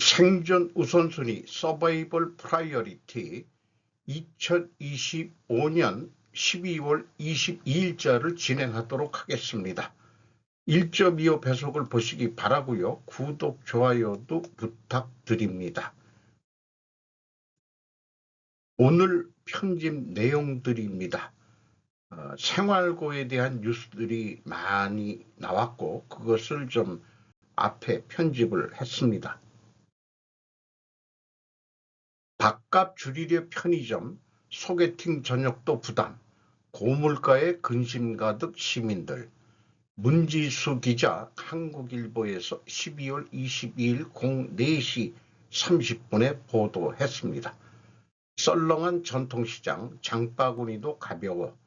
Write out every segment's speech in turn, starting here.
생존 우선순위 서바이벌 프라이어리티 2025년 12월 22일자를 진행하도록 하겠습니다. 1.25 배속을 보시기 바라고요. 구독, 좋아요도 부탁드립니다. 오늘 편집 내용들입니다. 생활고에 대한 뉴스들이 많이 나왔고 그것을 좀 앞에 편집을 했습니다. 밥값 줄이려 편의점, 소개팅 저녁도 부담, 고물가에 근심 가득 시민들. 문지수 기자 한국일보에서 12월 22일 04시 30분에 보도했습니다. 썰렁한 전통시장, 장바구니도 가벼워.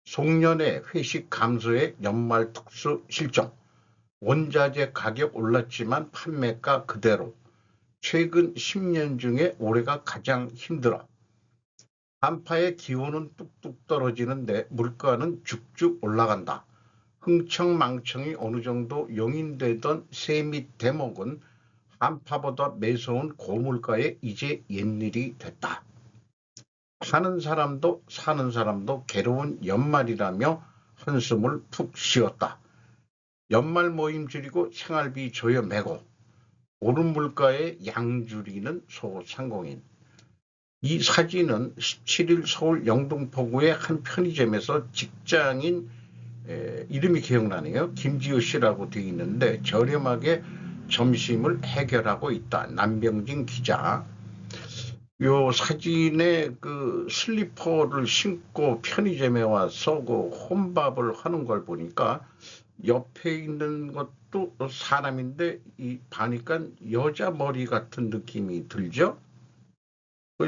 송년회 회식 감소의 연말 특수 실정. 원자재 가격 올랐지만 판매가 그대로. 최근 10년 중에 올해가 가장 힘들어. 한파에 기온은 뚝뚝 떨어지는데 물가는 쭉쭉 올라간다. 흥청망청이 어느 정도 용인되던 세밑 대목은 한파보다 매서운 고물가에 이제 옛일이 됐다. 사는 사람도 괴로운 연말이라며 한숨을 푹 쉬었다. 연말 모임 줄이고 생활비 조여 매고 오른 물가에 양줄이는 소상공인. 이 사진은 17일 서울 영등포구의 한 편의점에서 직장인 이름이 기억나네요. 김지우 씨라고 되어 있는데 저렴하게 점심을 해결하고 있다. 남병진 기자. 요 사진에 그 슬리퍼를 신고 편의점에 와서 그 혼밥을 하는 걸 보니까 옆에 있는 것도 사람인데 보니까 여자 머리 같은 느낌이 들죠.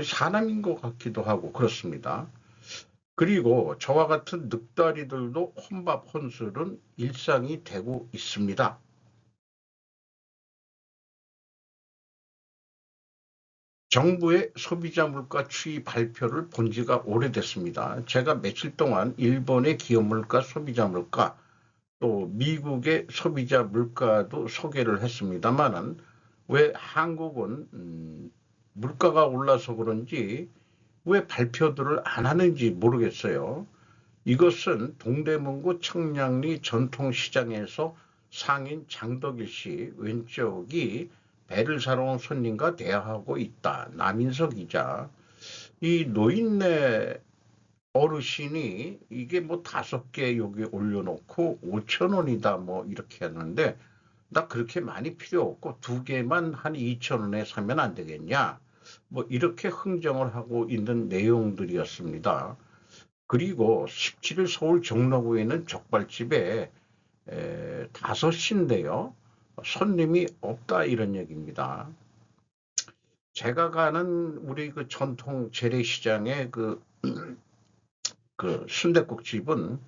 사람인 것 같기도 하고 그렇습니다. 그리고 저와 같은 늑다리들도 혼밥 혼술은 일상이 되고 있습니다. 정부의 소비자 물가 추이 발표를 본 지가 오래됐습니다. 제가 며칠 동안 일본의 기업 물가, 소비자 물가, 또 미국의 소비자 물가도 소개를 했습니다만은 왜 한국은 물가가 올라서 그런지 왜 발표들을 안 하는지 모르겠어요. 이것은 동대문구 청량리 전통시장에서 상인 장덕일 씨 왼쪽이 배를 사러 온 손님과 대화하고 있다. 남인석 기자. 이 노인네 어르신이 이게 뭐 5개 여기 올려놓고 5,000원이다 뭐 이렇게 했는데 나 그렇게 많이 필요 없고 2개만 한 2,000원에 사면 안 되겠냐. 뭐 이렇게 흥정을 하고 있는 내용들이었습니다. 그리고 17일 서울 종로구에 있는 족발집에 5시인데요. 손님이 없다 이런 얘기입니다. 제가 가는 우리 그 전통 재래시장의 그 순댓국집은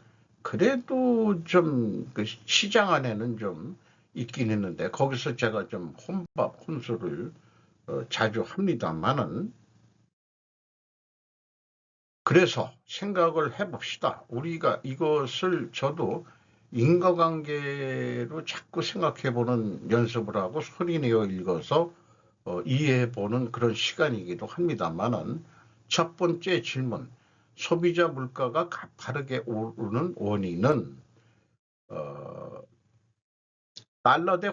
그래도 좀 그 시장 안에는 좀 있긴 있는데 거기서 제가 좀 혼밥 혼술을 자주 합니다만은 그래서 생각을 해봅시다. 우리가 이것을 저도 인과관계로 자꾸 생각해보는 연습을 하고 소리내어 읽어서 이해해보는 그런 시간이기도 합니다만은 첫 번째 질문, 소비자 물가가 가파르게 오르는 원인은 달러 대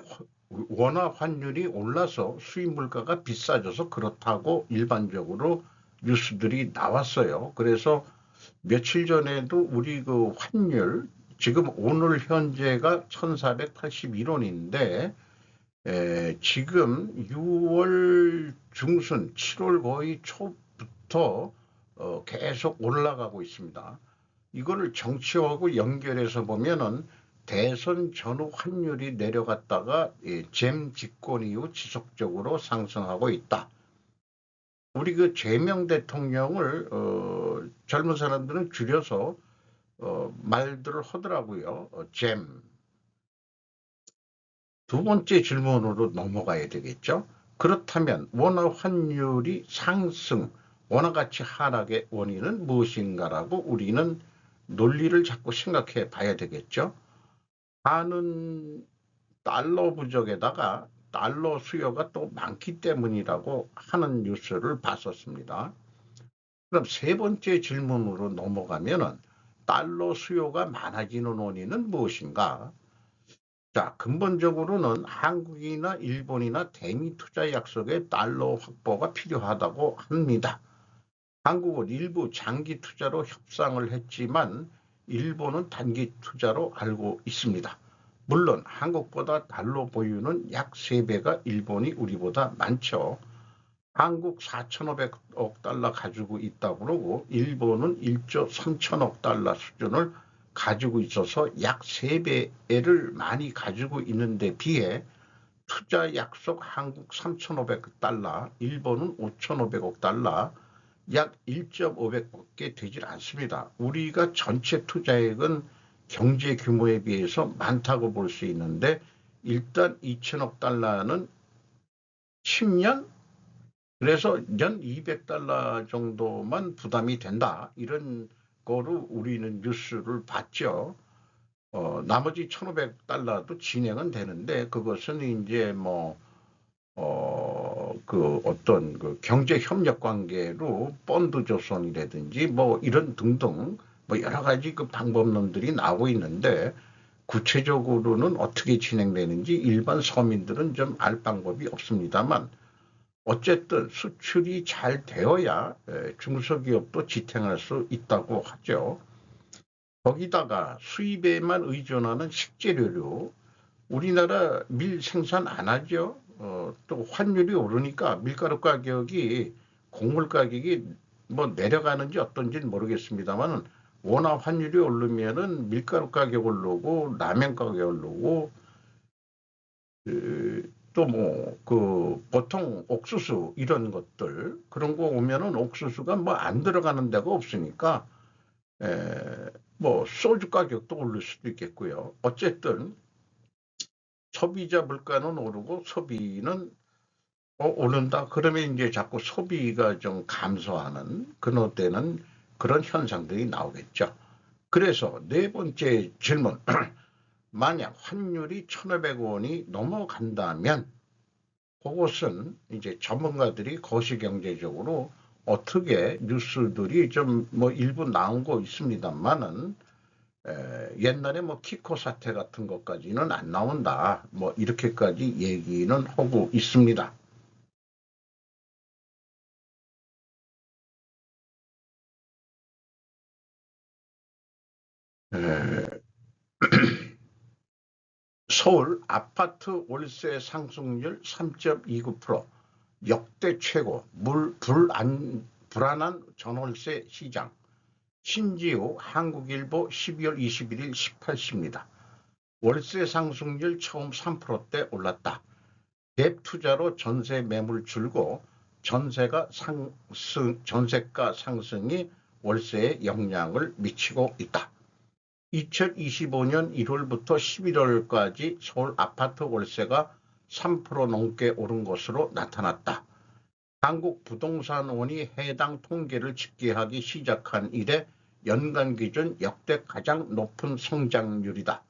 원화 환율이 올라서 수입 물가가 비싸져서 그렇다고 일반적으로 뉴스들이 나왔어요. 그래서 며칠 전에도 우리 그 환율 지금 오늘 현재가 1481원인데 지금 6월 중순 7월 거의 초부터 계속 올라가고 있습니다. 이거를 정치하고 연결해서 보면은 대선 전후 환율이 내려갔다가 잼 집권 이후 지속적으로 상승하고 있다. 우리 그 재명 대통령을 젊은 사람들은 줄여서 말들을 하더라고요. 잼. 두 번째 질문으로 넘어가야 되겠죠. 그렇다면 원화 환율이 상승, 원화 가치 하락의 원인은 무엇인가라고 우리는 논리를 자꾸 생각해 봐야 되겠죠. 한은 달러 부족에다가 달러 수요가 또 많기 때문이라고 하는 뉴스를 봤었습니다. 그럼 세 번째 질문으로 넘어가면은 달러 수요가 많아지는 원인은 무엇인가? 자, 근본적으로는 한국이나 일본이나 대미 투자 약속에 달러 확보가 필요하다고 합니다. 한국은 일부 장기 투자로 협상을 했지만 일본은 단기 투자로 알고 있습니다. 물론 한국보다 달러 보유는 약 3배가 일본이 우리보다 많죠. 한국 4,500억 달러 가지고 있다고 그러고 일본은 1조 3천억 달러 수준을 가지고 있어서 약 3배를 많이 가지고 있는데 비해 투자 약속 한국 3,500달러, 일본은 5,500억 달러, 약 1.5배밖에 되질 않습니다. 우리가 전체 투자액은 경제 규모에 비해서 많다고 볼 수 있는데 일단 2천억 달러는 10년? 그래서 연 200달러 정도만 부담이 된다. 이런 거로 우리는 뉴스를 봤죠. 나머지 1,500달러도 진행은 되는데 그것은 이제 뭐 그 어떤 그 경제 협력 관계로 펀드 조성이라든지 뭐 이런 등등 뭐 여러 가지 그 방법론들이 나오고 있는데 구체적으로는 어떻게 진행되는지 일반 서민들은 좀 알 방법이 없습니다만 어쨌든 수출이 잘 되어야 중소기업도 지탱할 수 있다고 하죠. 거기다가 수입에만 의존하는 식재료로 우리나라 밀 생산 안 하죠. 또 환율이 오르니까 밀가루 가격이 곡물 가격이 뭐 내려가는지 어떤지는 모르겠습니다만은 워낙 환율이 오르면은 밀가루 가격 오르고 라면 가격 오르고 또 뭐 그 보통 옥수수 이런 것들 그런 거 오면은 옥수수가 뭐 안 들어가는 데가 없으니까 뭐 소주 가격도 오를 수도 있겠고요. 어쨌든 소비자 물가는 오르고 소비는 오른다. 그러면 이제 자꾸 소비가 좀 감소하는 근원되는 그런 현상들이 나오겠죠. 그래서 네 번째 질문. 만약 환율이 1,500원이 넘어간다면 그것은 이제 전문가들이 거시경제적으로 어떻게 뉴스들이 좀 뭐 일부 나온 거 있습니다만은 옛날에 뭐 키코 사태 같은 것까지는 안 나온다. 뭐 이렇게까지 얘기는 하고 있습니다. 서울 아파트 월세 상승률 3.29%, 역대 최고, 불안한 전월세 시장. 신지우 한국일보 12월 21일 18시입니다. 월세 상승률 처음 3%대 올랐다. 갭 투자로 전세 매물 줄고 전세가 상승이 월세에 영향을 미치고 있다. 2025년 1월부터 11월까지 서울 아파트 월세가 3% 넘게 오른 것으로 나타났다. 한국부동산원이 해당 통계를 집계하기 시작한 이래 연간 기준 역대 가장 높은 상승률이다.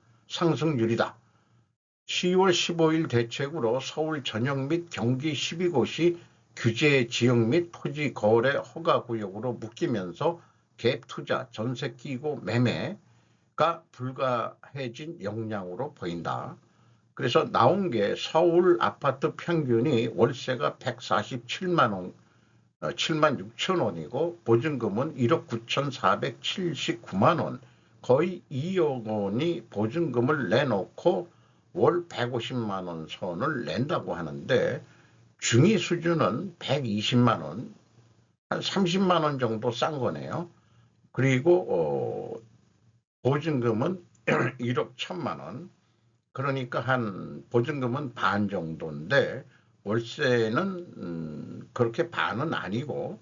10월 15일 대책으로 서울 전역 및 경기 12곳이 규제 지역 및 토지 거래 허가 구역으로 묶이면서 갭 투자, 전세 끼고 매매가 불가해진 역량으로 보인다. 그래서 나온 게 서울 아파트 평균이 월세가 147만 원, 7만 6천 원이고 보증금은 1억 9,479만 원, 거의 2억 원이 보증금을 내놓고 월 150만 원 선을 낸다고 하는데 중위 수준은 120만 원, 한 30만 원 정도 싼 거네요. 그리고 보증금은 1억 1천만 원, 그러니까 한 보증금은 반 정도인데 월세는 그렇게 반은 아니고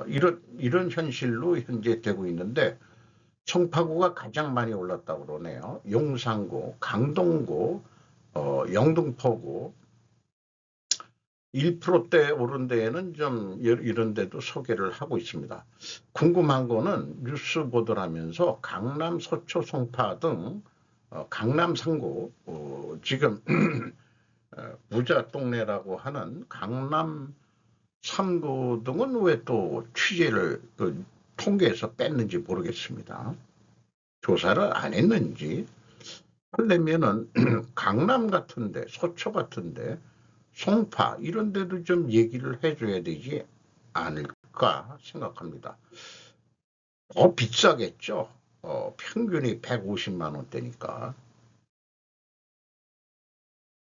이런 현실로 현재 되고 있는데 청파구가 가장 많이 올랐다고 그러네요. 용산구, 강동구, 영등포구 1%대 오른 데에는 좀 이런 데도 소개를 하고 있습니다. 궁금한 거는 뉴스 보도하면서 강남, 서초, 송파 등 강남 상구 지금 부자 동네라고 하는 강남 3구 등은 왜 또 취재를 통계에서 뺐는지 모르겠습니다. 조사를 안 했는지. 하려면은 강남 같은데, 서초 같은데, 송파 이런 데도 좀 얘기를 해줘야 되지 않을까 생각합니다. 더 비싸겠죠. 평균이 150만 원대니까.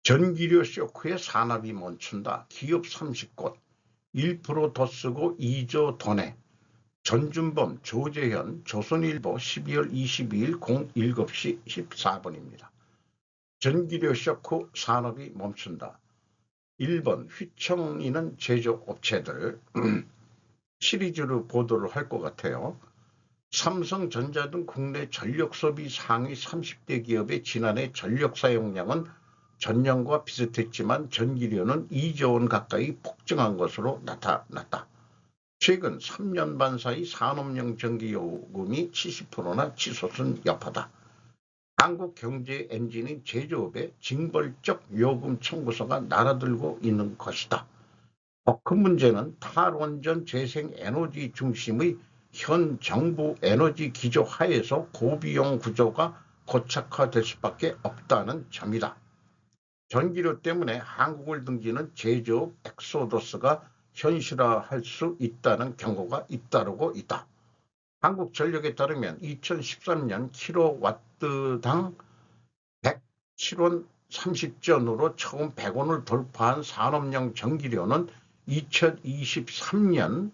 전기료 쇼크에 산업이 멈춘다. 기업 30곳, 1%더 쓰고 2조 더 내. 전준범, 조재현, 조선일보 12월 22일 07시 14분입니다. 전기료 쇼크 산업이 멈춘다. 1번 휘청이는 제조업체들 시리즈로 보도를 할 것 같아요. 삼성전자 등 국내 전력소비 상위 30대 기업의 지난해 전력 사용량은 전년과 비슷했지만 전기료는 2조 원 가까이 폭증한 것으로 나타났다. 최근 3년 반 사이 산업용 전기요금이 70%나 치솟은 여파다. 한국경제 엔진인 제조업의 징벌적 요금 청구서가 날아들고 있는 것이다. 더 큰 문제는 탈원전 재생에너지 중심의 현 정부 에너지 기조 하에서 고비용 구조가 고착화될 수밖에 없다는 점이다. 전기료 때문에 한국을 등지는 제조업 엑소더스가 현실화할 수 있다는 경고가 잇따르고 있다. 한국전력에 따르면 2013년 킬로와트당 107원 30전으로 처음 100원을 돌파한 산업용 전기료는 2023년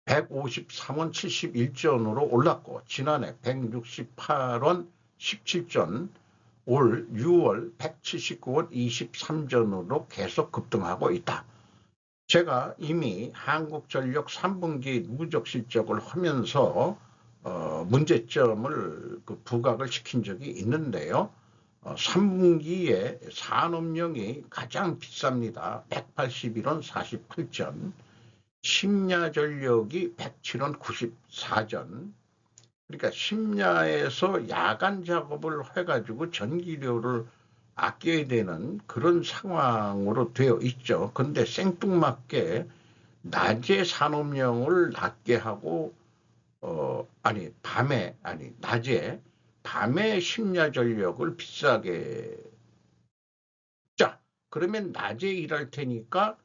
153원 71전으로 올랐고 지난해 168원 17전, 올 6월 179원 23전으로 계속 급등하고 있다. 제가 이미 한국전력 3분기 누적 실적을 하면서 문제점을 부각을 시킨 적이 있는데요. 3분기에 산업용이 가장 비쌉니다. 181원 48전, 심야전력이 107원 94전. 그러니까 심야에서 야간 작업을 해가지고 전기료를 아껴야 되는 그런 상황으로 되어 있죠. 근데 생뚱맞게 낮에 산업용을 낮게 하고 낮에 심야 전력을 비싸게. 자, 그러면 낮에 일할 테니까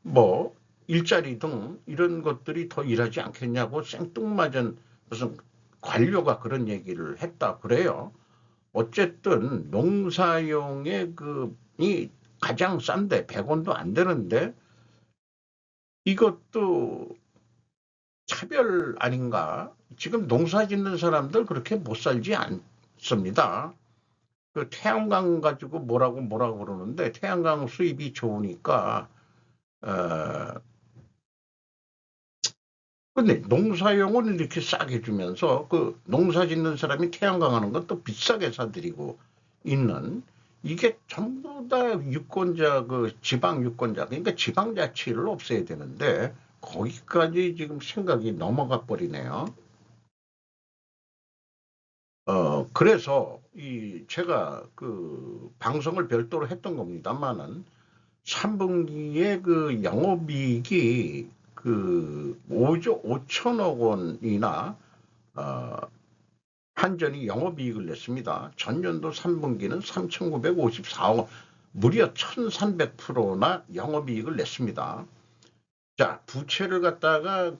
뭐 일자리 등 이런 것들이 더 일하지 않겠냐고 생뚱맞은 무슨 관료가 그런 얘기를 했다 그래요. 어쨌든 농사용의 이 가장 싼데 100원도 안 되는데 이것도 차별 아닌가? 지금 농사 짓는 사람들 그렇게 못 살지 않습니다. 그 태양광 가지고 뭐라고 그러는데 태양광 수입이 좋으니까 근데 농사용은 이렇게 싸게 주면서 그 농사 짓는 사람이 태양광 하는 건 또 비싸게 사들이고 있는 이게 전부 다 유권자 지방 유권자 그러니까 지방자치를 없애야 되는데 거기까지 지금 생각이 넘어가 버리네요. 그래서 제가 방송을 별도로 했던 겁니다만은 3분기에 영업이익이 5조 5천억 원이나 한전이 영업이익을 냈습니다. 전년도 3분기는 3,954억 원, 무려 1,300%나 영업이익을 냈습니다. 자, 부채를 갖다가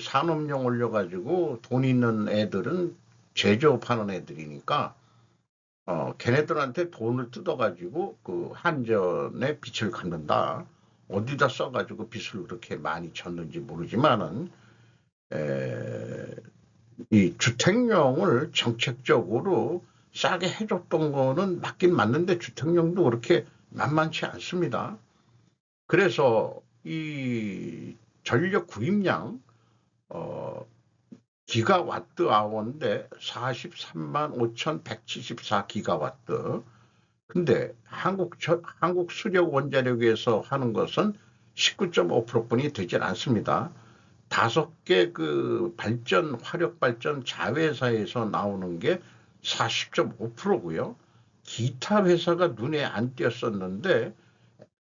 산업용 올려가지고 돈 있는 애들은 제조업하는 애들이니까 걔네들한테 돈을 뜯어가지고 한전의 빚을 갚는다. 어디다 써가지고 빚을 그렇게 많이 졌는지 모르지만은 이 주택용을 정책적으로 싸게 해줬던 거는 맞긴 맞는데 주택용도 그렇게 만만치 않습니다. 그래서 이 전력 구입량 기가와트 아워인데 43만 5,174 기가와트. 근데 한국 수력 원자력에서 하는 것은 19.5%뿐이 되질 않습니다. 5개 화력 발전 자회사에서 나오는 게 40.5%고요. 기타 회사가 눈에 안 띄었었는데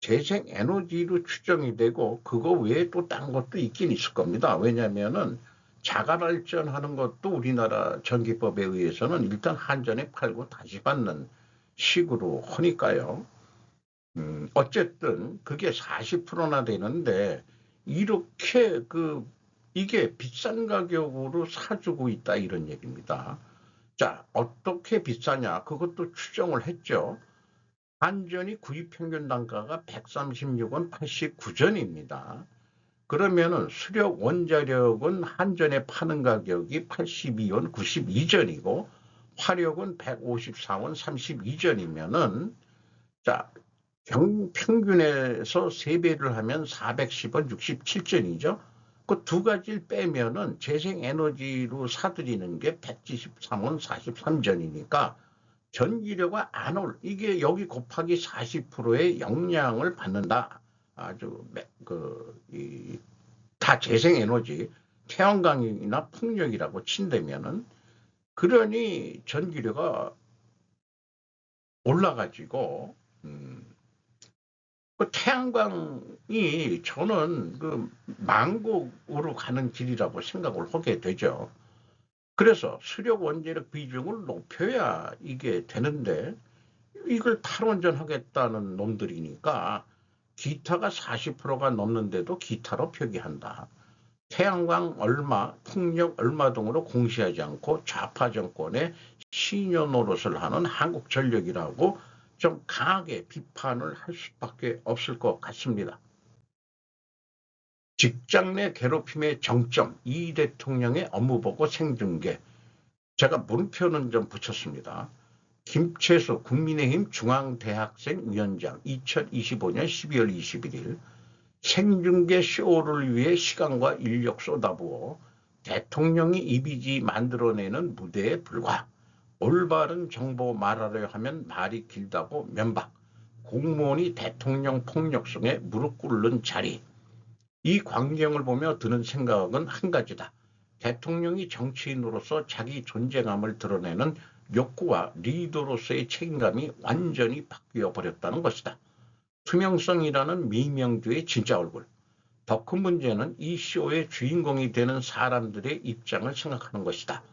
재생에너지로 추정이 되고 그거 외에 또 딴 것도 있긴 있을 겁니다. 왜냐하면은 자가발전하는 것도 우리나라 전기법에 의해서는 일단 한전에 팔고 다시 받는 식으로 하니까요. 어쨌든 그게 40%나 되는데 이렇게 이게 비싼 가격으로 사주고 있다 이런 얘기입니다. 자, 어떻게 비싸냐? 그것도 추정을 했죠. 한전이 구입 평균 단가가 136원 89전입니다. 그러면은 수력 원자력은 한전에 파는 가격이 82원 92전이고 화력은 154원 32전이면은 자, 평균에서 3배를 하면 410원 67전이죠. 그 두 가지를 빼면은 재생에너지로 사들이는 게 173원 43전이니까 전기료가 안 이게 여기 곱하기 40%의 영향을 받는다. 아주 다 재생에너지, 태양광이나 풍력이라고 친다면은 그러니 전기료가 올라가지고 태양광이 저는 망국으로 가는 길이라고 생각을 하게 되죠. 그래서 수력 원자력 비중을 높여야 이게 되는데 이걸 탈원전하겠다는 놈들이니까 기타가 40%가 넘는데도 기타로 표기한다. 태양광 얼마, 풍력 얼마 등으로 공시하지 않고 좌파 정권의 시녀 노릇을 하는 한국전력이라고 좀 강하게 비판을 할 수밖에 없을 것 같습니다. 직장 내 괴롭힘의 정점, 이 대통령의 업무보고 생중계. 제가 물음표는 좀 붙였습니다. 김채수 국민의힘 중앙대학생위원장 2025년 12월 21일 생중계 쇼를 위해 시간과 인력 쏟아부어 대통령이 이미지 만들어내는 무대에 불과 올바른 정보 말하려 하면 말이 길다고 면박 공무원이 대통령 폭력성에 무릎 꿇는 자리 이 광경을 보며 드는 생각은 한 가지다. 대통령이 정치인으로서 자기 존재감을 드러내는 욕구와 리더로서의 책임감이 완전히 바뀌어 버렸다는 것이다. 투명성이라는 미명주의 진짜 얼굴. 더 큰 문제는 이 쇼의 주인공이 되는 사람들의 입장을 생각하는 것이다.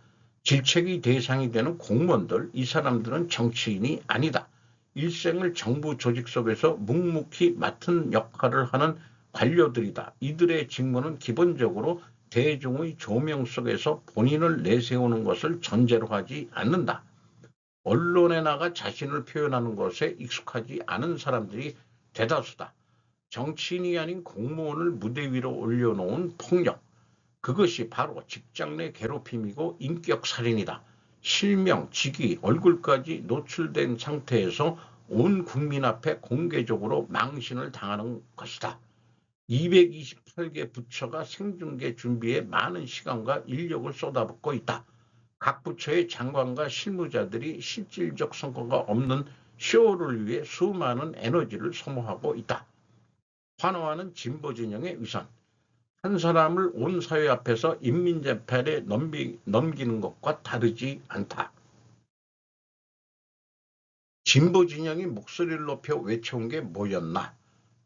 질책의 대상이 되는 공무원들, 이 사람들은 정치인이 아니다. 일생을 정부 조직 속에서 묵묵히 맡은 역할을 하는 관료들이다. 이들의 직무는 기본적으로 대중의 조명 속에서 본인을 내세우는 것을 전제로 하지 않는다. 언론에 나가 자신을 표현하는 것에 익숙하지 않은 사람들이 대다수다. 정치인이 아닌 공무원을 무대 위로 올려놓은 폭력. 그것이 바로 직장 내 괴롭힘이고 인격살인이다. 실명, 직위, 얼굴까지 노출된 상태에서 온 국민 앞에 공개적으로 망신을 당하는 것이다. 228개 부처가 생중계 준비에 많은 시간과 인력을 쏟아붓고 있다. 각 부처의 장관과 실무자들이 실질적 성과가 없는 쇼를 위해 수많은 에너지를 소모하고 있다. 환호하는 진보 진영의 위선. 한 사람을 온 사회 앞에서 인민재판에 넘기는 것과 다르지 않다. 진보 진영이 목소리를 높여 외쳐온 게 뭐였나?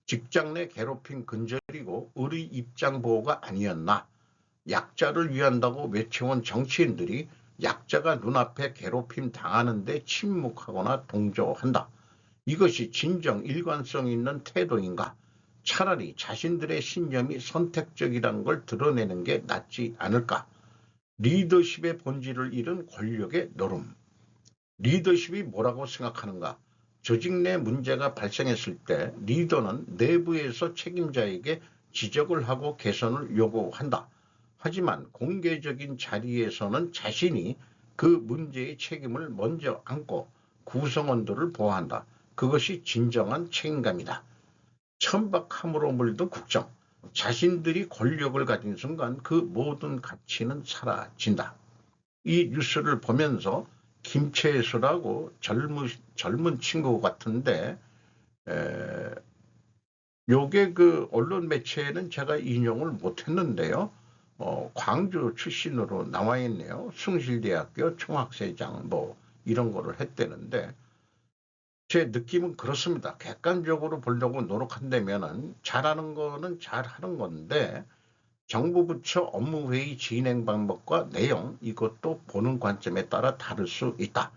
직장 내 괴롭힘 근절이고 의리 입장 보호가 아니었나? 약자를 위한다고 외쳐온 정치인들이 약자가 눈앞에 괴롭힘 당하는데 침묵하거나 동조한다. 이것이 진정 일관성 있는 태도인가? 차라리 자신들의 신념이 선택적이라는 걸 드러내는 게 낫지 않을까? 리더십의 본질을 잃은 권력의 노름. 리더십이 뭐라고 생각하는가? 조직 내 문제가 발생했을 때 리더는 내부에서 책임자에게 지적을 하고 개선을 요구한다. 하지만 공개적인 자리에서는 자신이 그 문제의 책임을 먼저 안고 구성원들을 보호한다. 그것이 진정한 책임감이다. 천박함으로 물든 국정. 자신들이 권력을 가진 순간 그 모든 가치는 사라진다. 이 뉴스를 보면서 김채수라고 젊은 친구 같은데 요게 언론 매체에는 제가 인용을 못했는데요. 광주 출신으로 나와 있네요. 숭실대학교 총학생장 이런 거를 했대는데 제 느낌은 그렇습니다. 객관적으로 보려고 노력한다면은 잘하는 거는 잘하는 건데 정부 부처 업무회의 진행 방법과 내용 이것도 보는 관점에 따라 다를 수 있다.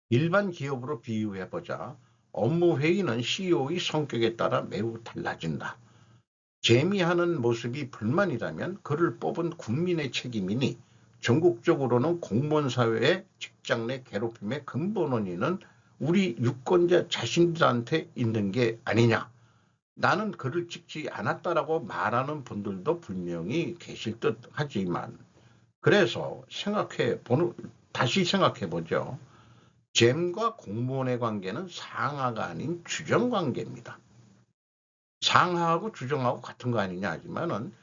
일반 기업으로 비유해보자. 업무회의는 CEO의 성격에 따라 매우 달라진다. 재미하는 모습이 불만이라면 그를 뽑은 국민의 책임이니 전국적으로는 공무원 사회의 직장 내 괴롭힘의 근본 원인은 우리 유권자 자신들한테 있는 게 아니냐. 나는 글을 찍지 않았다라고 말하는 분들도 분명히 계실 듯 하지만 그래서 다시 생각해 보죠. 잼과 공무원의 관계는 상하가 아닌 주정 관계입니다. 상하하고 주정하고 같은 거 아니냐 하지만은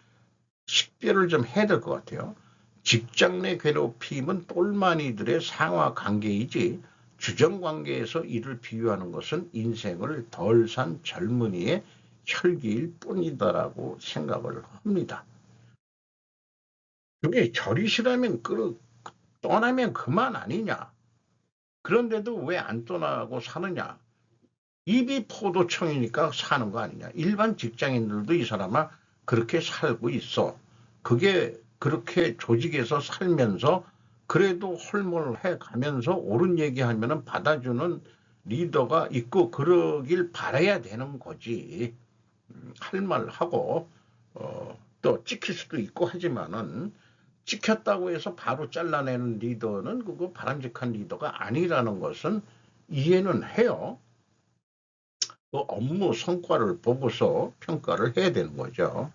식별을 좀 해야 될 것 같아요. 직장 내 괴롭힘은 똘마니들의 상하 관계이지 주정 관계에서 이를 비유하는 것은 인생을 덜 산 젊은이의 혈기일 뿐이다라고 생각을 합니다. 그게 절이시라면 떠나면 그만 아니냐. 그런데도 왜 안 떠나고 사느냐. 입이 포도청이니까 사는 거 아니냐. 일반 직장인들도 이 사람아 그렇게 살고 있어. 그게 그렇게 조직에서 살면서 그래도 헐몰해 가면서 옳은 얘기하면은 받아주는 리더가 있고 그러길 바라야 되는 거지. 할 말 하고 또 찍힐 수도 있고 하지만은 찍혔다고 해서 바로 잘라내는 리더는 그거 바람직한 리더가 아니라는 것은 이해는 해요. 그 업무 성과를 보고서 평가를 해야 되는 거죠.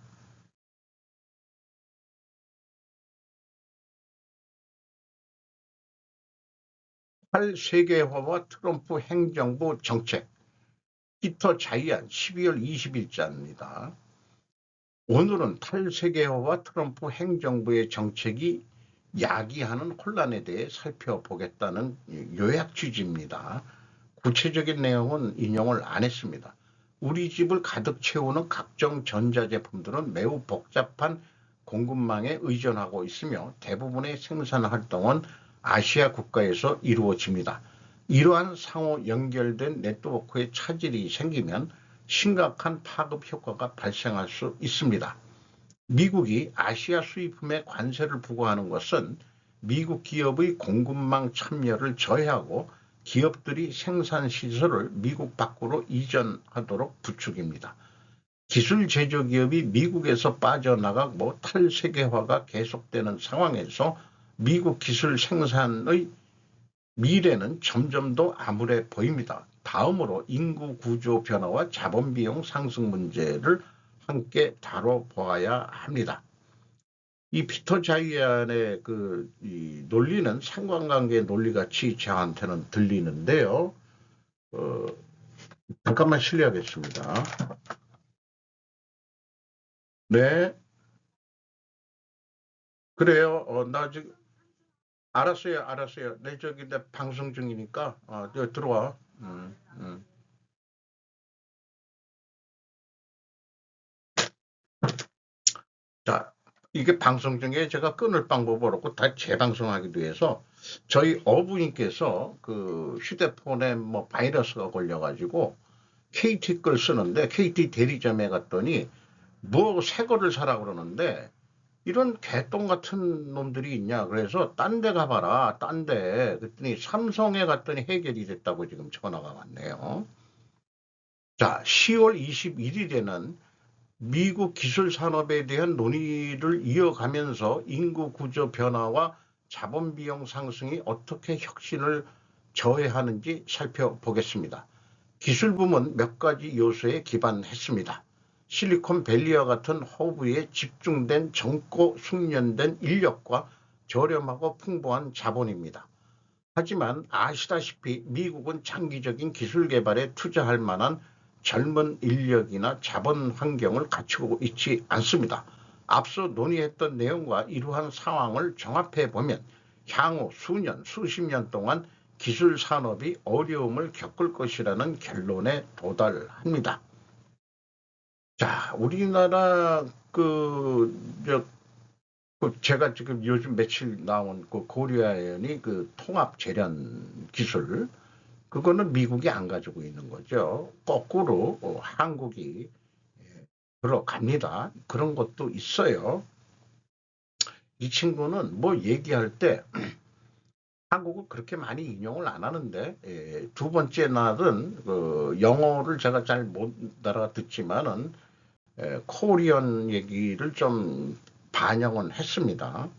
탈세계화와 트럼프 행정부 정책, 피터 자이안 12월 20일자입니다. 오늘은 탈세계화와 트럼프 행정부의 정책이 야기하는 혼란에 대해 살펴보겠다는 요약 취지입니다. 구체적인 내용은 인용을 안 했습니다. 우리 집을 가득 채우는 각종 전자제품들은 매우 복잡한 공급망에 의존하고 있으며 대부분의 생산 활동은 아시아 국가에서 이루어집니다. 이러한 상호 연결된 네트워크에 차질이 생기면 심각한 파급 효과가 발생할 수 있습니다. 미국이 아시아 수입품에 관세를 부과하는 것은 미국 기업의 공급망 참여를 저해하고 기업들이 생산 시설을 미국 밖으로 이전하도록 부추깁니다. 기술 제조 기업이 미국에서 빠져나가고 탈세계화가 계속되는 상황에서 미국 기술 생산의 미래는 점점 더 암울해 보입니다. 다음으로 인구 구조 변화와 자본 비용 상승 문제를 함께 다뤄보아야 합니다. 이 피터 자이안의 이 논리는 상관관계 논리같이 저한테는 들리는데요. 어, 잠깐만 실례하겠습니다. 네, 그래요. 나 지금 알았어요. 내 저기 내 방송 중이니까 들어와. 음, 음. 자, 이게 방송 중에 제가 끊을 방법을 없고 다 재방송하기 위해서 저희 어부인께서 그 휴대폰에 뭐 바이러스가 걸려가지고 KT 걸 쓰는데 KT 대리점에 갔더니 뭐 새 거를 사라 그러는데 이런 개똥 같은 놈들이 있냐 그래서 딴 데 가봐라 딴 데 그랬더니 삼성에 갔더니 해결이 됐다고 지금 전화가 왔네요. 자, 10월 21일에는 미국 기술 산업에 대한 논의를 이어가면서 인구 구조 변화와 자본 비용 상승이 어떻게 혁신을 저해하는지 살펴보겠습니다. 기술 부문 몇 가지 요소에 기반했습니다. 실리콘밸리와 같은 허브에 집중된 젊고 숙련된 인력과 저렴하고 풍부한 자본입니다. 하지만 아시다시피 미국은 장기적인 기술 개발에 투자할 만한 젊은 인력이나 자본 환경을 갖추고 있지 않습니다. 앞서 논의했던 내용과 이러한 상황을 종합해 보면 향후 수년, 수십 년 동안 기술 산업이 어려움을 겪을 것이라는 결론에 도달합니다. 자, 우리나라 제가 지금 요즘 며칠 나온 그 고려아연이 그 통합 재련 기술 그거는 미국이 안 가지고 있는 거죠. 거꾸로 한국이 들어갑니다. 그런 것도 있어요. 이 친구는 뭐 얘기할 때 한국을 그렇게 많이 인용을 안 하는데 두 번째 날은 그 영어를 제가 잘 못 알아듣지만은 코리안 얘기를 좀 반영은 했습니다.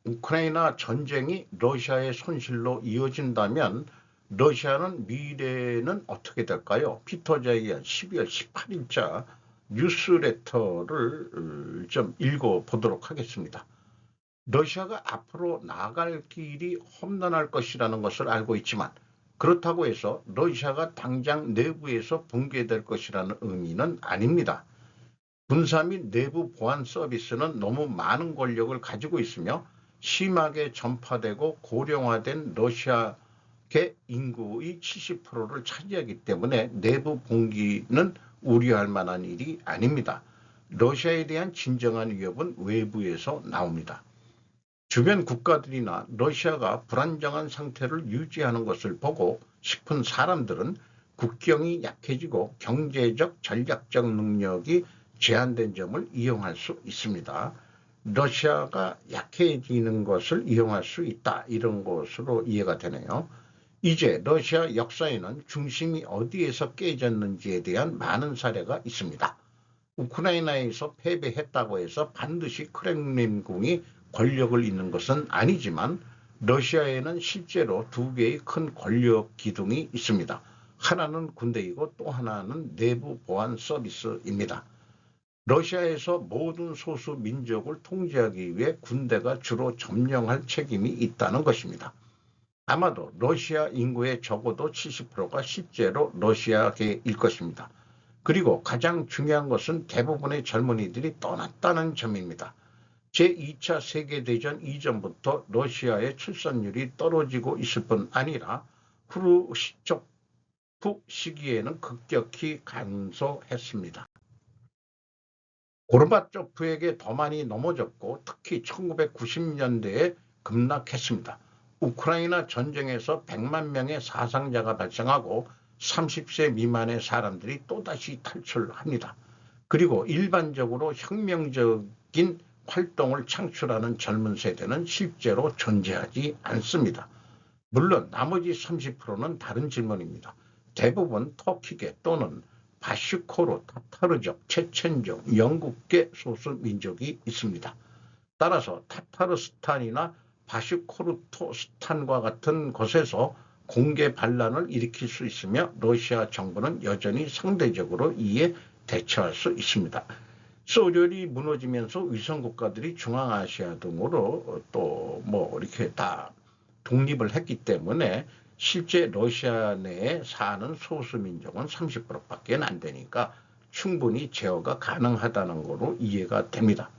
우크라이나 전쟁이 러시아의 손실로 이어진다면 러시아는 미래는 어떻게 될까요? 피터 자이언 12월 18일자 뉴스레터를 좀 읽어보도록 하겠습니다. 러시아가 앞으로 나아갈 길이 험난할 것이라는 것을 알고 있지만 그렇다고 해서 러시아가 당장 내부에서 붕괴될 것이라는 의미는 아닙니다. 군사 및 내부 보안 서비스는 너무 많은 권력을 가지고 있으며 심하게 전파되고 고령화된 러시아계 인구의 70%를 차지하기 때문에 내부 붕괴는 우려할 만한 일이 아닙니다. 러시아에 대한 진정한 위협은 외부에서 나옵니다. 주변 국가들이나 러시아가 불안정한 상태를 유지하는 것을 보고 싶은 사람들은 국경이 약해지고 경제적 전략적 능력이 제한된 점을 이용할 수 있습니다. 러시아가 약해지는 것을 이용할 수 있다. 이런 것으로 이해가 되네요. 이제 러시아 역사에는 중심이 어디에서 깨졌는지에 대한 많은 사례가 있습니다. 우크라이나에서 패배했다고 해서 반드시 크렘린궁이 권력을 잇는 것은 아니지만 러시아에는 실제로 두 개의 큰 권력 기둥이 있습니다. 하나는 군대이고 또 하나는 내부 보안 서비스입니다. 러시아에서 모든 소수 민족을 통제하기 위해 군대가 주로 점령할 책임이 있다는 것입니다. 아마도 러시아 인구의 적어도 70%가 실제로 러시아계일 것입니다. 그리고 가장 중요한 것은 대부분의 젊은이들이 떠났다는 점입니다. 제2차 세계대전 이전부터 러시아의 출산율이 떨어지고 있을 뿐 아니라 후르시초프 시기에는 급격히 감소했습니다. 고르바초프에게 더 많이 넘어졌고 특히 1990년대에 급락했습니다. 우크라이나 전쟁에서 100만 명의 사상자가 발생하고 30세 미만의 사람들이 또다시 탈출합니다. 그리고 일반적으로 혁명적인 활동을 창출하는 젊은 세대는 실제로 존재하지 않습니다. 물론 나머지 30%는 다른 질문입니다. 대부분 터키계 또는 바슈코르, 타타르족, 체첸족, 영국계 소수민족이 있습니다. 따라서 타타르스탄이나 바슈코르토스탄과 같은 곳에서 공개 반란을 일으킬 수 있으며 러시아 정부는 여전히 상대적으로 이에 대처할 수 있습니다. 소련이 무너지면서 위성국가들이 중앙아시아 등으로 또 뭐 이렇게 다 독립을 했기 때문에 실제 러시아 내에 사는 소수민족은 30%밖에 안 되니까 충분히 제어가 가능하다는 거로 이해가 됩니다.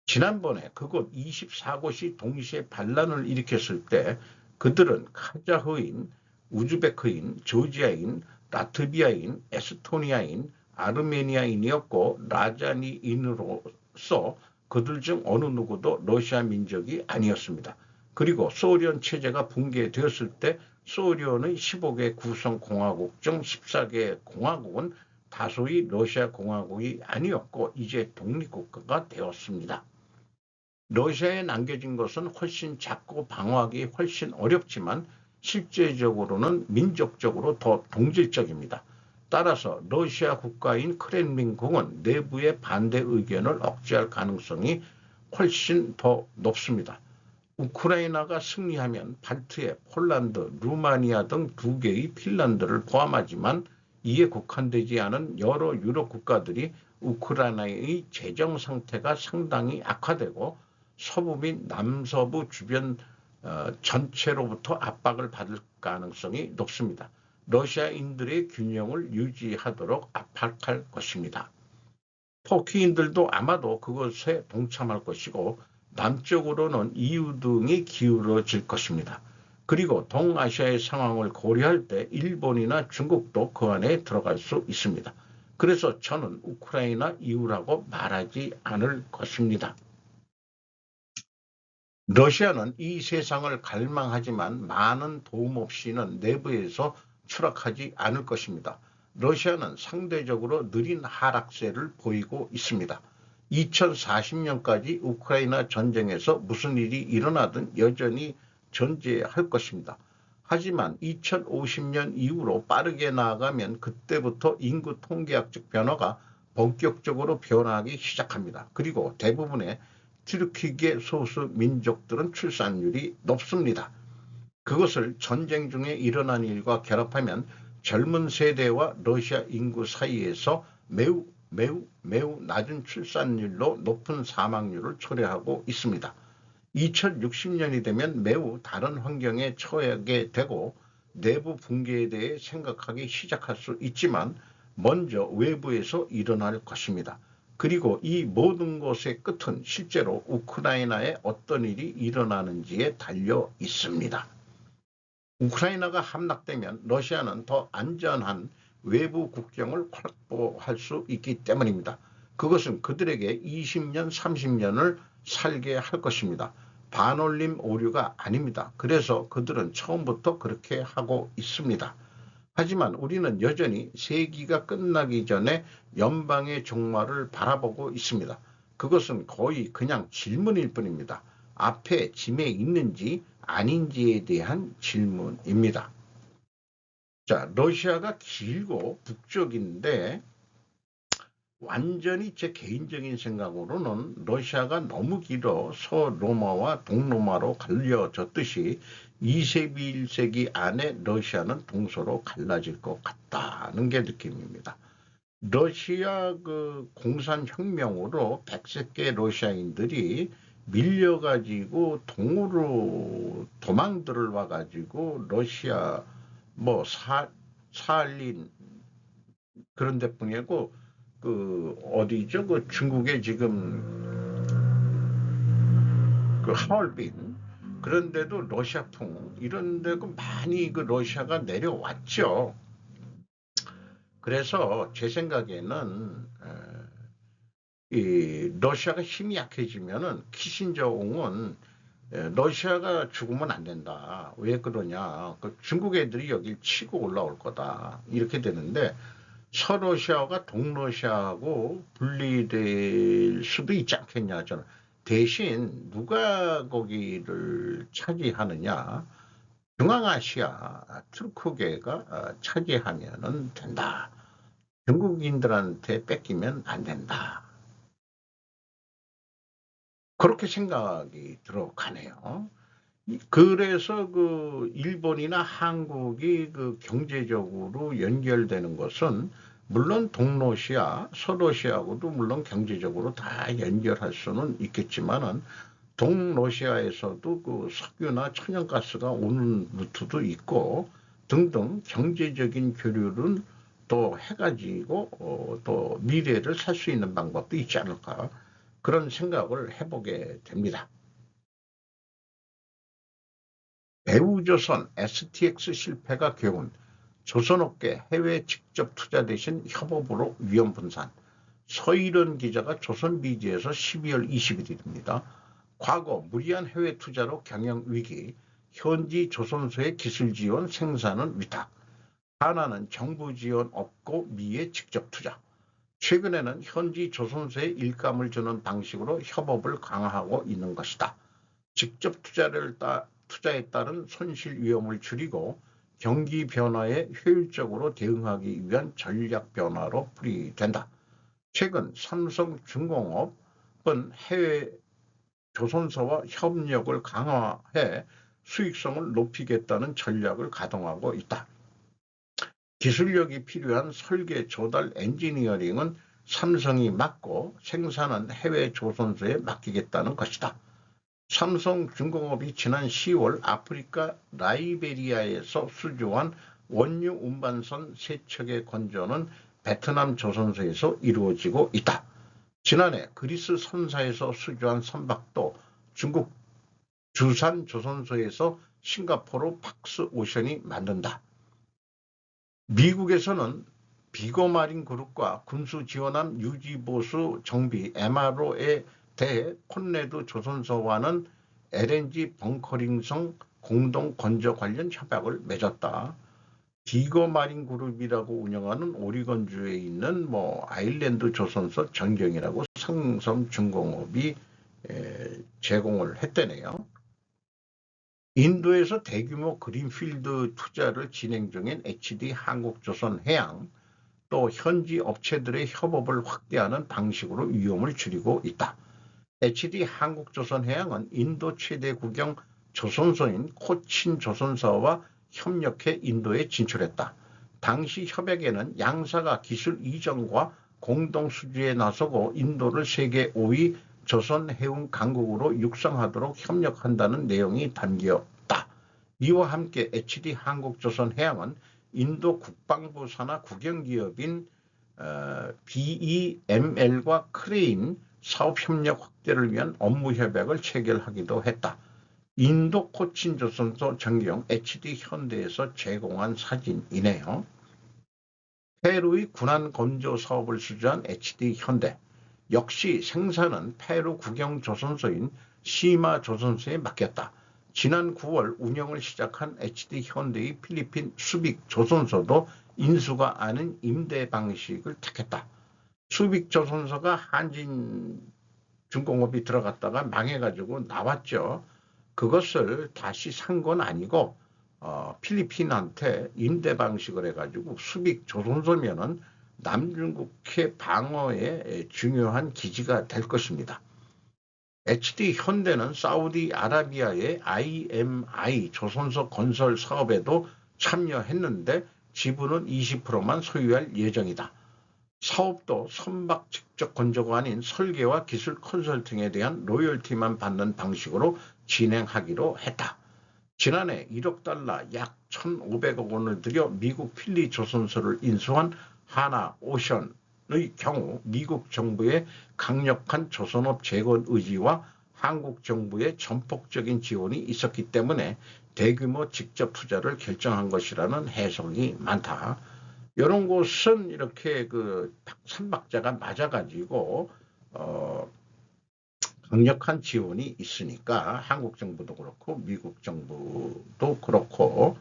지난번에 그곳 24곳이 동시에 반란을 일으켰을 때 그들은 카자흐인, 우즈베크인, 조지아인, 라트비아인, 에스토니아인, 아르메니아인이었고 라자니인으로서 그들 중 어느 누구도 러시아 민족이 아니었습니다. 그리고 소련 체제가 붕괴되었을 때 소련의 15개 구성 공화국 중 14개 공화국은 다소의 러시아 공화국이 아니었고 이제 독립국가가 되었습니다. 러시아에 남겨진 것은 훨씬 작고 방어하기 훨씬 어렵지만 실제적으로는 민족적으로 더 동질적입니다. 따라서 러시아 국가인 크렘린궁은 내부의 반대 의견을 억제할 가능성이 훨씬 더 높습니다. 우크라이나가 승리하면 발트해 폴란드, 루마니아 등 두 개의 핀란드를 포함하지만 이에 국한되지 않은 여러 유럽 국가들이 우크라이나의 재정 상태가 상당히 악화되고 서부 및 남서부 주변 전체로부터 압박을 받을 가능성이 높습니다. 러시아인들의 균형을 유지하도록 압박할 것입니다. 터키인들도 아마도 그것에 동참할 것이고 남쪽으로는 EU 등이 기울어질 것입니다. 그리고 동아시아의 상황을 고려할 때 일본이나 중국도 그 안에 들어갈 수 있습니다. 그래서 저는 우크라이나 이후라고 말하지 않을 것입니다. 러시아는 이 세상을 갈망하지만 많은 도움 없이는 내부에서 추락하지 않을 것입니다. 러시아는 상대적으로 느린 하락세를 보이고 있습니다. 2040년까지 우크라이나 전쟁에서 무슨 일이 일어나든 여전히 존재할 것입니다. 하지만 2050년 이후로 빠르게 나아가면 그때부터 인구 통계학적 변화가 본격적으로 변하기 시작합니다. 그리고 대부분의 튀르키예 소수 민족들은 출산율이 높습니다. 그것을 전쟁 중에 일어난 일과 결합하면 젊은 세대와 러시아 인구 사이에서 매우 낮은 출산율로 높은 사망률을 초래하고 있습니다. 2060년이 되면 매우 다른 환경에 처하게 되고 내부 붕괴에 대해 생각하기 시작할 수 있지만 먼저 외부에서 일어날 것입니다. 그리고 이 모든 것의 끝은 실제로 우크라이나에 어떤 일이 일어나는지에 달려 있습니다. 우크라이나가 함락되면 러시아는 더 안전한 외부 국경을 확보할 수 있기 때문입니다. 그것은 그들에게 20년, 30년을 살게 할 것입니다. 반올림 오류가 아닙니다. 그래서 그들은 처음부터 그렇게 하고 있습니다. 하지만 우리는 여전히 세기가 끝나기 전에 연방의 종말을 바라보고 있습니다. 그것은 거의 그냥 질문일 뿐입니다. 앞에 짐에 있는지 아닌지에 대한 질문입니다. 자, 러시아가 길고 북쪽인데 완전히 제 개인적인 생각으로는 러시아가 너무 길어 서로마와 동로마로 갈려졌듯이 21세기 안에 러시아는 동서로 갈라질 것 같다는 게 느낌입니다. 러시아 그 공산혁명으로 백색계 러시아인들이 밀려가지고 동으로 도망들을 와가지고 러시아 뭐 살린 그런 데뿐이고 그 어디죠? 그 중국에 지금 그 하얼빈 그런데도 러시아풍 이런 데고 많이 그 러시아가 내려왔죠. 그래서 제 생각에는 이 러시아가 힘이 약해지면은 키신저옹은 러시아가 죽으면 안 된다. 왜 그러냐? 그 중국 애들이 여길 치고 올라올 거다. 이렇게 되는데 서러시아가 동러시아하고 분리될 수도 있지 않겠냐 저는. 대신 누가 거기를 차지하느냐? 중앙아시아 투르크계가 차지하면 된다. 중국인들한테 뺏기면 안 된다. 그렇게 생각이 들어가네요. 그래서 그 일본이나 한국이 그 경제적으로 연결되는 것은 물론 동러시아, 서러시아하고도 물론 경제적으로 다 연결할 수는 있겠지만은 동러시아에서도 그 석유나 천연가스가 오는 루트도 있고 등등 경제적인 교류는 또 해가지고 또 미래를 살 수 있는 방법도 있지 않을까 그런 생각을 해보게 됩니다. 배우조선 STX 실패가 교훈, 조선업계 해외 직접 투자 대신 협업으로 위험 분산. 서일원 기자가 조선비지에서 12월 20일입니다. 과거 무리한 해외 투자로 경영 위기, 현지 조선소의 기술 지원, 생산은 위탁. 하나는 정부 지원 없고 미의 직접 투자. 최근에는 현지 조선소에 일감을 주는 방식으로 협업을 강화하고 있는 것이다. 직접 투자에 따른 손실 위험을 줄이고 경기 변화에 효율적으로 대응하기 위한 전략 변화로 풀이된다. 최근 삼성중공업은 해외 조선소와 협력을 강화해 수익성을 높이겠다는 전략을 가동하고 있다. 기술력이 필요한 설계, 조달, 엔지니어링은 삼성이 맡고 생산은 해외 조선소에 맡기겠다는 것이다. 삼성중공업이 지난 10월 아프리카 라이베리아에서 수주한 원유 운반선 3척의 건조는 베트남 조선소에서 이루어지고 있다. 지난해 그리스 선사에서 수주한 선박도 중국 주산 조선소에서 싱가포르 박스오션이 만든다. 미국에서는 비거마린 그룹과 군수 지원함 유지보수 정비 MRO에 대해 콘레드 조선소와는 LNG 벙커링성 공동 건조 관련 협약을 맺었다. 디거 마린 그룹이라고 운영하는 오리건주에 있는 아일랜드 조선소 전경이라고 상섬중공업이 제공을 했다네요. 인도에서 대규모 그린필드 투자를 진행 중인 HD 한국조선해양, 또 현지 업체들의 협업을 확대하는 방식으로 위험을 줄이고 있다. HD 한국조선해양은 인도 최대 국영 조선소인 코친 조선사와 협력해 인도에 진출했다. 당시 협약에는 양사가 기술 이전과 공동 수주에 나서고 인도를 세계 5위 조선해운 강국으로 육성하도록 협력한다는 내용이 담겼다. 이와 함께 HD 한국조선해양은 인도 국방부 산하 국영기업인 BEML과 크레인 사업협력 확대를 위한 업무협약을 체결하기도 했다. 인도 코친 조선소 전경 HD 현대에서 제공한 사진이네요. 페루의 군안 건조 사업을 수주한 HD 현대. 역시 생산은 페루 국영 조선소인 시마 조선소에 맡겼다. 지난 9월 운영을 시작한 HD 현대의 필리핀 수빅 조선소도 인수가 아닌 임대 방식을 택했다. 수빅 조선소가 한진중공업이 들어갔다가 망해가지고 나왔죠. 그것을 다시 산 건 아니고 필리핀한테 임대 방식을 해가지고 수빅 조선소면은 남중국해 방어에 중요한 기지가 될 것입니다. HD 현대는 사우디아라비아의 IMI 조선소 건설 사업에도 참여했는데 지분은 20%만 소유할 예정이다. 사업도 선박 직접 건조가 아닌 설계와 기술 컨설팅에 대한 로열티만 받는 방식으로 진행하기로 했다. 지난해 1억 달러 약 1,500억 원을 들여 미국 필리 조선소를 인수한 하나오션의 경우 미국 정부의 강력한 조선업 재건 의지와 한국 정부의 전폭적인 지원이 있었기 때문에 대규모 직접 투자를 결정한 것이라는 해석이 많다. 이런 곳은 이렇게 삼박자가 맞아가지고 강력한 지원이 있으니까 한국 정부도 그렇고 미국 정부도 그렇고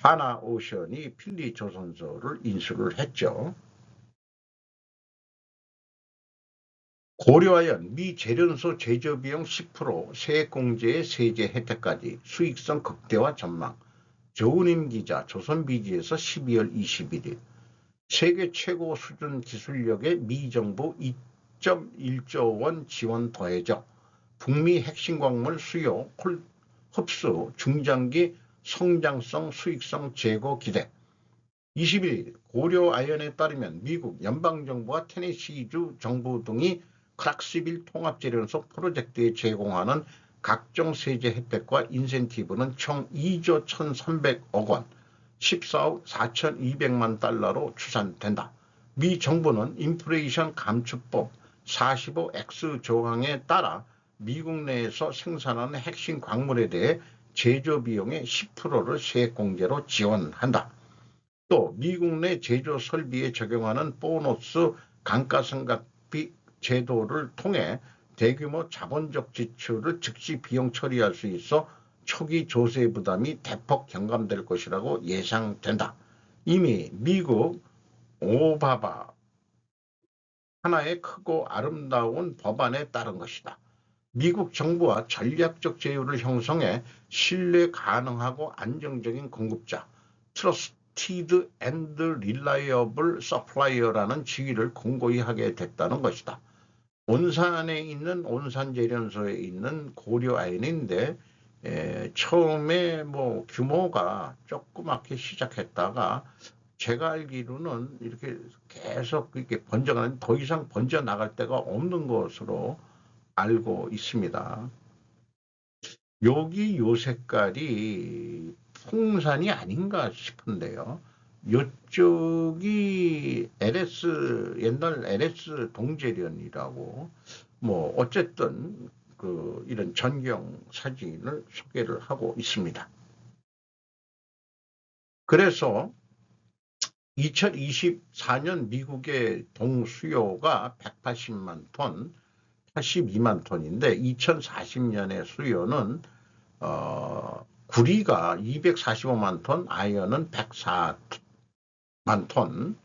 하나오션이 필리 조선소를 인수를 했죠. 고려아연 미 재련소 제조비용 10% 세액공제의 세제 혜택까지 수익성 극대화 전망. 조은임 기자 조선비지에서 12월 21일. 세계 최고 수준 기술력의 미 정부 2.1조 원 지원 더해져 북미 핵심 광물 수요 흡수 중장기 성장성 수익성 제고 기대. 21일 고려아연에 따르면 미국 연방정부와 테네시주 정부 등이 크락스빌 통합재련소 프로젝트에 제공하는 각종 세제 혜택과 인센티브는 총 2조 1,300억 원, 14억 4,200만 달러로 추산된다. 미 정부는 인플레이션 감축법 45X 조항에 따라 미국 내에서 생산하는 핵심 광물에 대해 제조 비용의 10%를 세액공제로 지원한다. 또 미국 내 제조 설비에 적용하는 보너스 감가상각비 제도를 통해 대규모 자본적 지출을 즉시 비용 처리할 수 있어 초기 조세 부담이 대폭 경감될 것이라고 예상된다. 이미 미국 오바마 하나의 크고 아름다운 법안에 따른 것이다. 미국 정부와 전략적 제휴를 형성해 신뢰 가능하고 안정적인 공급자, Trusted and Reliable Supplier라는 지위를 공고히 하게 됐다는 것이다. 온산에 있는 온산재련소에 있는 고려아연인데 처음에 규모가 조그맣게 시작했다가 제가 알기로는 이렇게 계속 이렇게 번져가는 더 이상 번져 나갈 데가 없는 것으로 알고 있습니다. 여기 요 색깔이 풍산이 아닌가 싶은데요. 이쪽이 옛날 LS 동재련이라고 어쨌든 이런 전경 사진을 소개를 하고 있습니다. 그래서 2024년 미국의 동수요가 180만 톤, 82만 톤인데 2040년의 수요는 구리가 245만 톤, 아연은 104만 톤.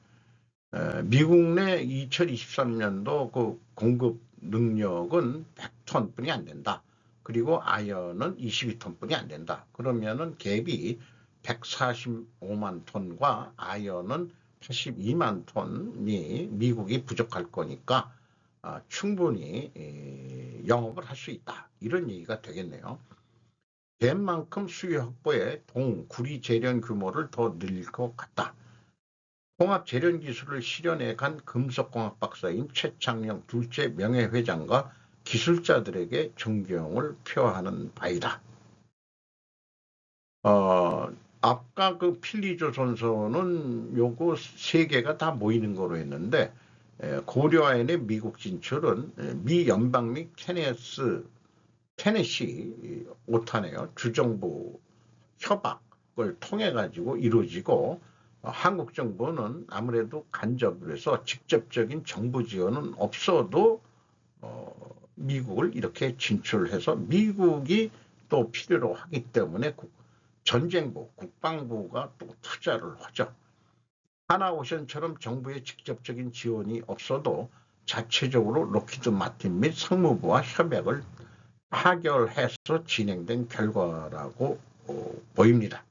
미국 내 2023년도 그 공급 능력은 100톤 뿐이 안 된다. 그리고 아연은 22톤 뿐이 안 된다. 그러면은 갭이 145만 톤과 아연은 82만 톤이 미국이 부족할 거니까 충분히 영업을 할 수 있다. 이런 얘기가 되겠네요. 갯만큼 수요 확보에 구리 재련 규모를 더 늘릴 것 같다. 홍합 재련 기술을 실현해 간 금속공학 박사인 최창영 둘째 명예회장과 기술자들에게 존경을 표하는 바이다. 아까 그 필리조선소는 요거 세 개가 다 모이는 거로 했는데 고려아연의 미국 진출은 미 연방 및 테네시 오타네요. 주정부 협약을 통해 가지고 이루어지고 한국 정부는 아무래도 간접을 해서 직접적인 정부 지원은 없어도 미국을 이렇게 진출해서 미국이 또 필요로 하기 때문에 전쟁부, 국방부가 또 투자를 하죠. 하나오션처럼 정부의 직접적인 지원이 없어도 자체적으로 록히드 마틴 및 상무부와 협약을 타결해서 진행된 결과라고 보입니다.